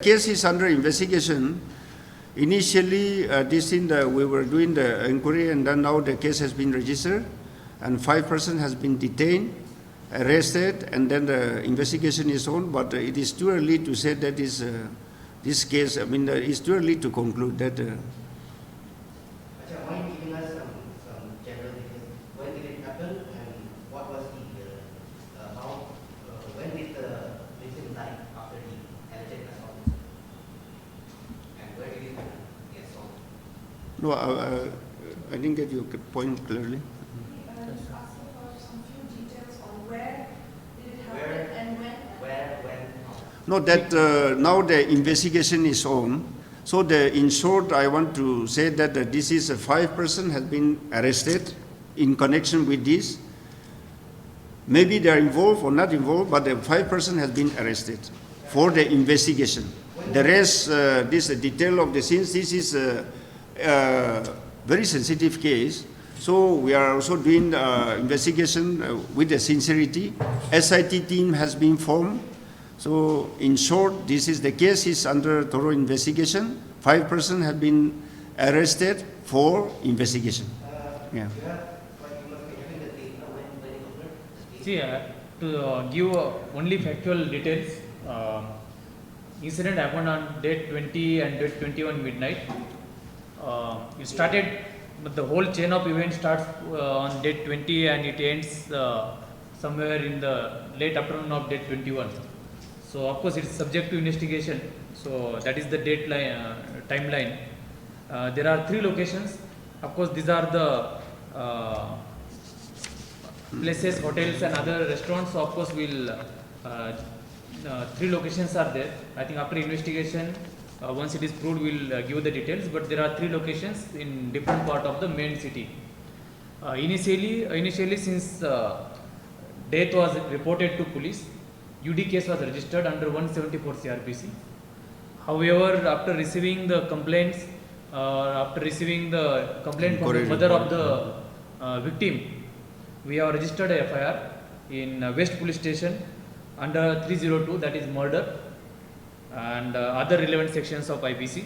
Case is under investigation. Initially, we were doing the inquiry, and then now the case has been registered, and 5 persons has been detained, arrested, and then the investigation is on. But it is too early to say that this case. It's too early to conclude that. Mind giving us some general details. When did it happen, and what was when did the victim die after the alleged assault? And where did it happen? The assault. No, I didn't get your point clearly. I was asking for some few details on where did it happen and when. No, that now the investigation is on. So in short, I want to say that this is 5 persons has been arrested in connection with this. Maybe they are involved or not involved, but the 5 persons has been arrested for the investigation. The rest, this detail of the scenes, this is a very sensitive case. So we are also doing investigation with the sincerity. SIT team has been formed. So in short, this is the case is under thorough investigation. 5 persons have been arrested for investigation. Yeah. See, to give only factual details, incident happened on date 20 and date 21 midnight. It started, but the whole chain of events starts on date 20 and it ends somewhere in the late afternoon of date 21. So of course it is subject to investigation. So that is the timeline. There are 3 locations. Of course these are the places, hotels and other restaurants. So of course 3 locations are there. I think after investigation, once it is proved, we'll give the details. But there are 3 locations in different part of the main city. Initially, since death was reported to police, UD case was registered under 174 CRPC. However, after receiving the complaint from the mother of the victim, we have registered a FIR in West Police Station under 302, that is murder, and other relevant sections of IPC.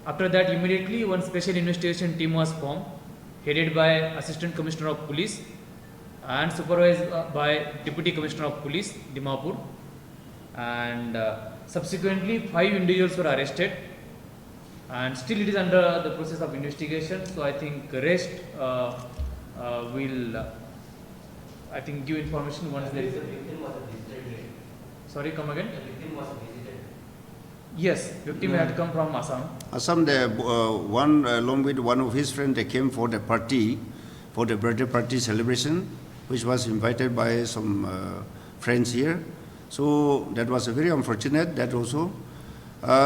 After that, immediately one special investigation team was formed, headed by Assistant Commissioner of Police and supervised by Deputy Commissioner of Police, Dimapur. And subsequently, 5 individuals were arrested, and still it is under the process of investigation. So I think rest will give information once there is. The victim was visited here. Sorry, come again. The victim was visited. Yes, victim had come from Assam. Assam, one along with one of his friends, they came for the party, for the birthday party celebration, which was invited by some friends here. So that was very unfortunate, that also.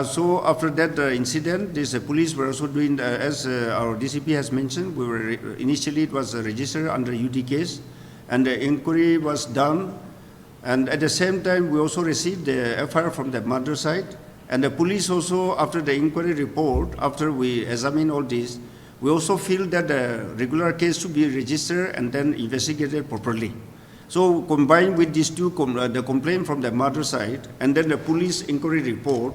So after that incident, this police were also doing, as our DCP has mentioned, initially it was registered under UD case, and the inquiry was done. And at the same time, we also received the FIR from the mother side. And the police also, after the inquiry report, after we examine all this, we also feel that the regular case should be registered and then investigated properly. So combined with these two, the complaint from the mother side and then the police inquiry report,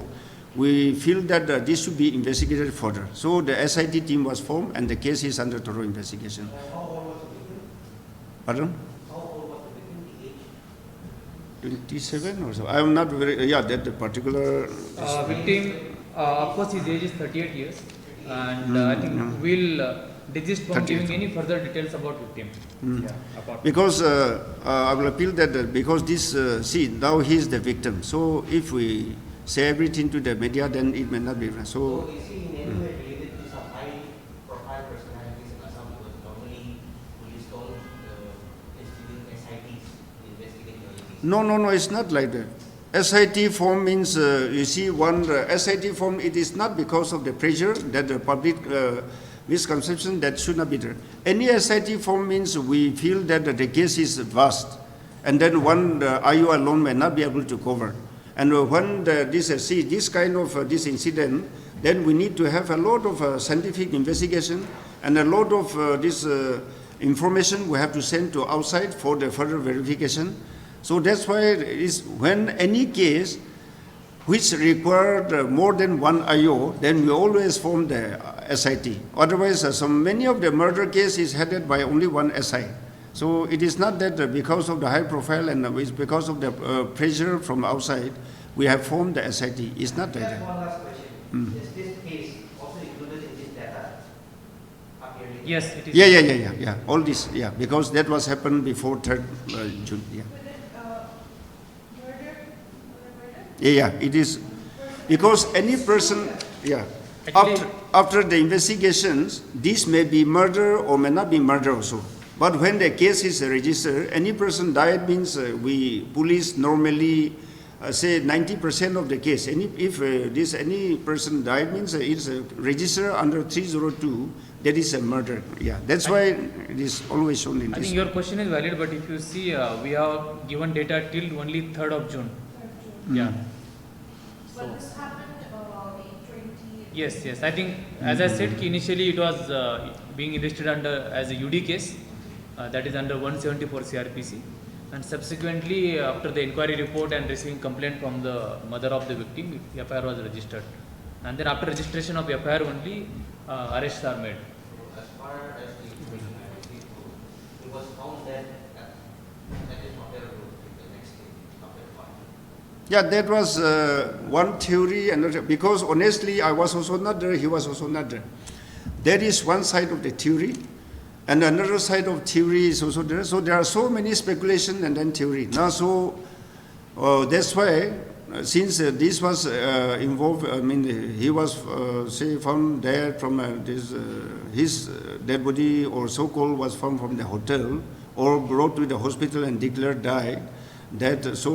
we feel that this should be investigated further. So the SIT team was formed and the case is under thorough investigation. How old was the victim? Pardon? How old was the victim, the age? 27 or so. I am not very, that the particular. Victim, of course his age is 38 years. And I think we'll desist from giving any further details about victim. Because I will appeal that because this, now he is the victim. So if we say everything to the media, then it may not be. So is he in any way related to some high-profile personalities in Assam? Because normally police don't SITs investigate the No, it's not like that. SIT form means, SIT form, it is not because of the pressure that the public misconception that should not be there. Any SIT form means we feel that the case is vast, and then one IU alone may not be able to cover. And when this kind of this incident, then we need to have a lot of scientific investigation and a lot of this information we have to send to outside for the further verification. So that's why when any case which required more than one IO, then we always form the SIT. Otherwise, many of the murder case is headed by only one SI. So it is not that because of the high profile and it's because of the pressure from outside, we have formed the SIT. It's not Just that. one last question. Is this case also included in this data? Appearing? Yes, it is. Yeah. All this, because that was happened before 3rd June. Yeah. With it, murder? Yeah, it is because any person, Actually- after the investigations, this may be murder or may not be murder also. But when the case is registered, any person died means police normally say 90% of the case. If any person died means it's registered under 302, that is a murder. Yeah, that's why it is always shown in I this. think your question is valid, but if you see, we have given data till only 3rd of June. Yeah. So, But this happened in 20... yes. I think, as I said, ki initially it was being invested under as a UD case, that is under 174 CRPC, and subsequently, after the inquiry report and receiving complaint from the mother of the victim, FIR was registered, and then after registration of FIR only, arrests are made. As far as the criminality goes, it was found that that is not there the next day after the fire. Yeah, that was one theory, and because honestly, I was also not there, he was also not there. That is one side of the theory, and another side of theory is also there. So there are so many speculation and then theory. Now, so that's why, since this was involved, I mean, he was say found there from his dead body or so-called was found from the hotel or brought to the hospital and declared died. That's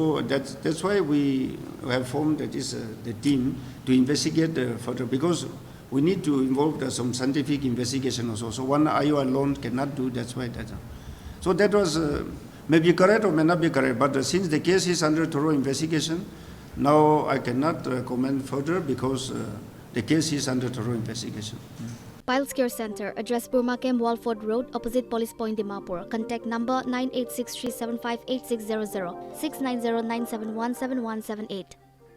why we have formed the team to investigate further, because we need to involve some scientific investigation also. So one IO alone cannot do. That's why that. So that was may be correct or may not be correct. But since the case is under thorough investigation, now I cannot comment further because the case is under thorough investigation. Piles Care Center, address Burma Camp, Walford Road, opposite Police Point, Dimapur. Contact number 9863758600, 6909717178.